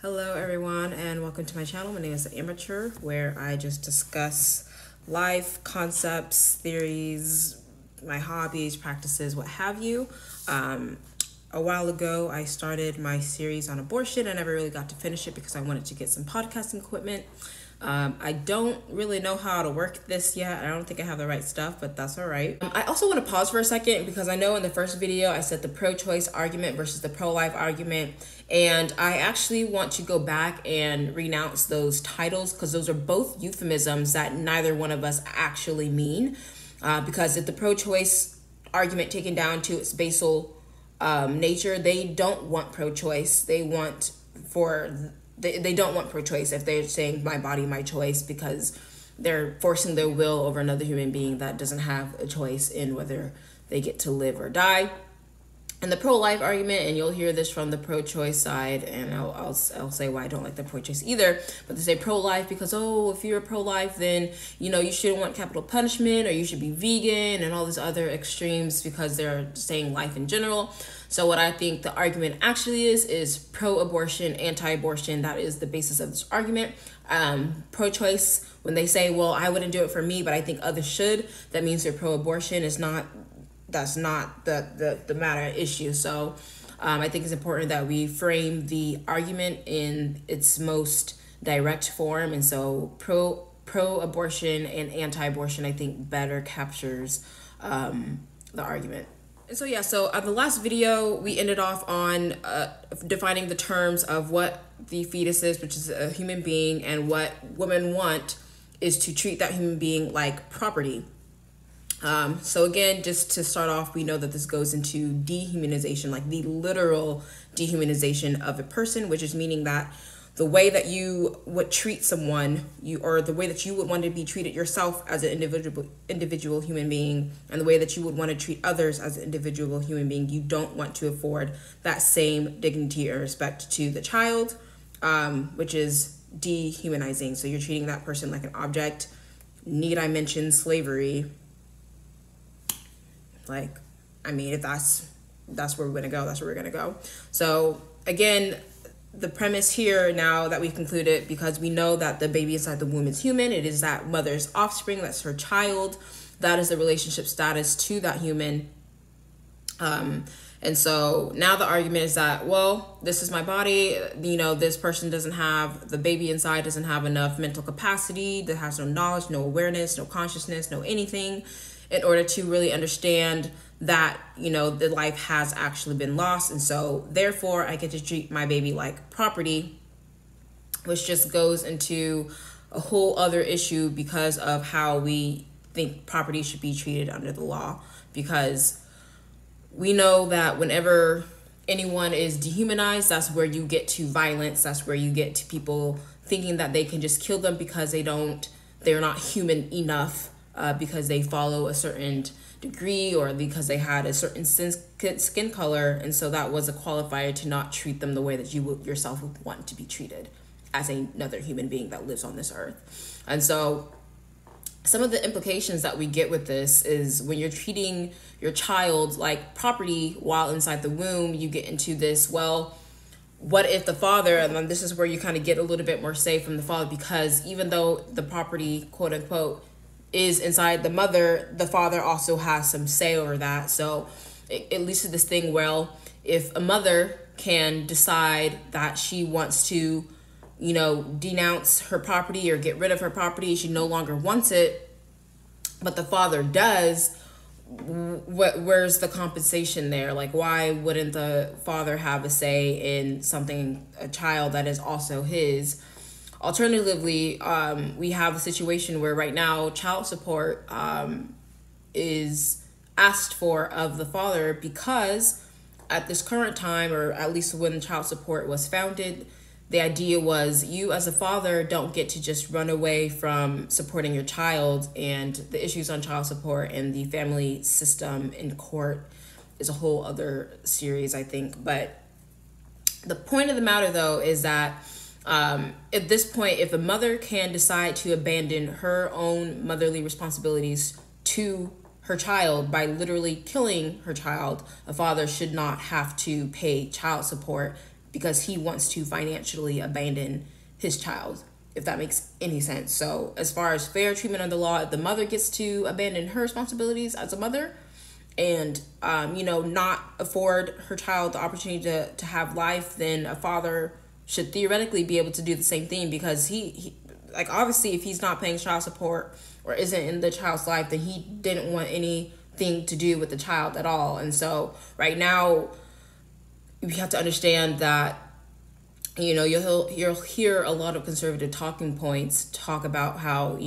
Hello everyone and welcome to my channel. My name is The Amateur, where I just discuss life, concepts, theories, my hobbies, practices, what have you. A while ago I started my series on abortion. I never really got to finish it because I wanted to get some podcasting equipment. I don't really know how to work this yet. I don't think I have the right stuff, but that's all right. I also want to pause for a second because I know in the first video I said the pro-choice argument versus the pro-life argument, and I actually want to go back and renounce those titles because those are both euphemisms that neither one of us actually mean. Because if the pro-choice argument taken down to its basal nature, they don't want pro-choice. They don't want pro-choice if they're saying my body, my choice, because they're forcing their will over another human being that doesn't have a choice in whether they get to live or die. And the pro-life argument, and you'll hear this from the pro-choice side, and I'll say why I don't like the pro-choice either, but they say pro-life because, oh, if you're pro-life, then, you shouldn't want capital punishment, or you should be vegan, and all these other extremes because they're saying life in general. So what I think the argument actually is pro-abortion, anti-abortion. That is the basis of this argument. Pro-choice, when they say, well, I wouldn't do it for me, but I think others should, that means they're pro-abortion. That's not the matter at issue. So I think it's important that we frame the argument in its most direct form. And so pro-abortion and anti-abortion, I think, better captures the argument. And so, yeah, so the last video, we ended off on defining the terms of what the fetus is, which is a human being, and what women want is to treat that human being like property. So again, just to start off, we know that this goes into dehumanization, like the literal dehumanization of a person, which is meaning that the way that you would treat someone, or the way that you would want to be treated yourself as an individual human being, and the way that you would want to treat others as an individual human being, you don't want to afford that same dignity or respect to the child, which is dehumanizing. So you're treating that person like an object. Need I mention slavery? If that's where we're gonna go, that's where we're gonna go. So again, the premise here, now that we've concluded, because we know that the baby inside the womb is human, it is that mother's offspring, that's her child, that is the relationship status to that human. And so now the argument is that, well, this is my body, this person the baby inside doesn't have enough mental capacity, that has no knowledge, no awareness, no consciousness, no anything, in order to really understand that, the life has actually been lost. And so therefore I get to treat my baby like property, which just goes into a whole other issue because of how we think property should be treated under the law. Because we know that whenever anyone is dehumanized, that's where you get to violence. That's where you get to people thinking that they can just kill them because they're not human enough, because they follow a certain degree, or because they had a certain skin color, and so that was a qualifier to not treat them the way that you yourself would want to be treated as another human being that lives on this earth. And so some of the implications that we get with this is when you're treating your child like property while inside the womb, you get into this, well, what if the father, and then this is where you kind of get a little bit more say from the father, because even though the property, quote unquote, is inside the mother, the father also has some say over that. So it leads to this thing, well, if a mother can decide that she wants to, denounce her property or get rid of her property, she no longer wants it, but the father does, where's the compensation there? Like, why wouldn't the father have a say in a child that is also his? Alternatively, we have a situation where right now child support is asked for of the father, because at this current time, or at least when child support was founded, the idea was you as a father don't get to just run away from supporting your child, and the issues on child support and the family system in court is a whole other series, I think. But the point of the matter, though, is that at this point, if a mother can decide to abandon her own motherly responsibilities to her child by literally killing her child, a father should not have to pay child support because he wants to financially abandon his child, if that makes any sense. So as far as fair treatment under the law, if the mother gets to abandon her responsibilities as a mother and, not afford her child the opportunity to have life, then a father should theoretically be able to do the same thing, because he like, obviously, if he's not paying child support or isn't in the child's life, then he didn't want anything to do with the child at all. And so right now, we have to understand that, you'll hear a lot of conservative talking points talk about how,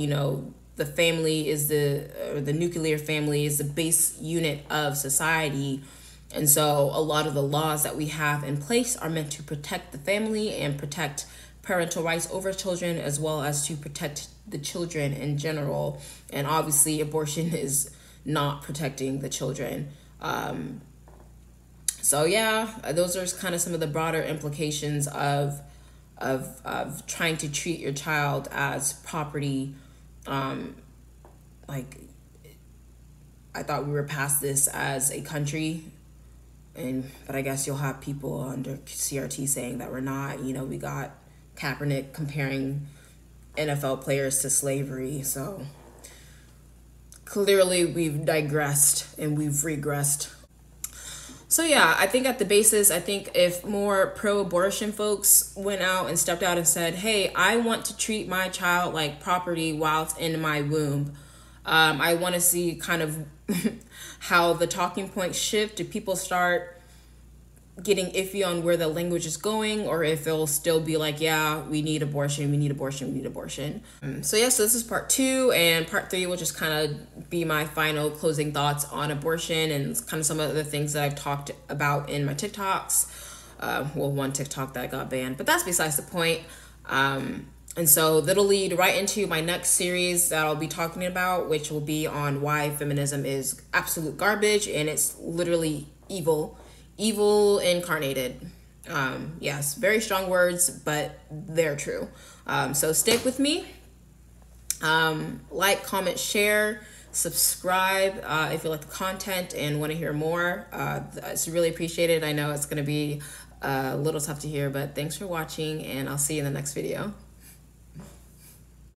the family is the nuclear family is the base unit of society. And so a lot of the laws that we have in place are meant to protect the family and protect parental rights over children, as well as to protect the children in general. And obviously abortion is not protecting the children. So yeah, those are kind of some of the broader implications of trying to treat your child as property. Like, I thought we were past this as a country, but I guess you'll have people under CRT saying that we're not. We got Kaepernick comparing NFL players to slavery. So clearly we've digressed and we've regressed. So yeah, I think at the basis, I think if more pro-abortion folks went out and stepped out and said, hey, I want to treat my child like property while it's in my womb. I want to see kind of how the talking points shift. Do people start getting iffy on where the language is going, or if it'll still be like, yeah, we need abortion, we need abortion, we need abortion. So yeah, so this is part 2, and part 3 will just kind of be my final closing thoughts on abortion and kind of some of the things that I've talked about in my TikToks. One TikTok that got banned, but that's besides the point. And so that'll lead right into my next series that I'll be talking about, which will be on why feminism is absolute garbage and it's literally evil incarnated. Yes, very strong words, but they're true. So stick with me. Like, comment, share, subscribe if you like the content and want to hear more. It's really appreciated. I know it's going to be a little tough to hear, but thanks for watching, and I'll see you in the next video.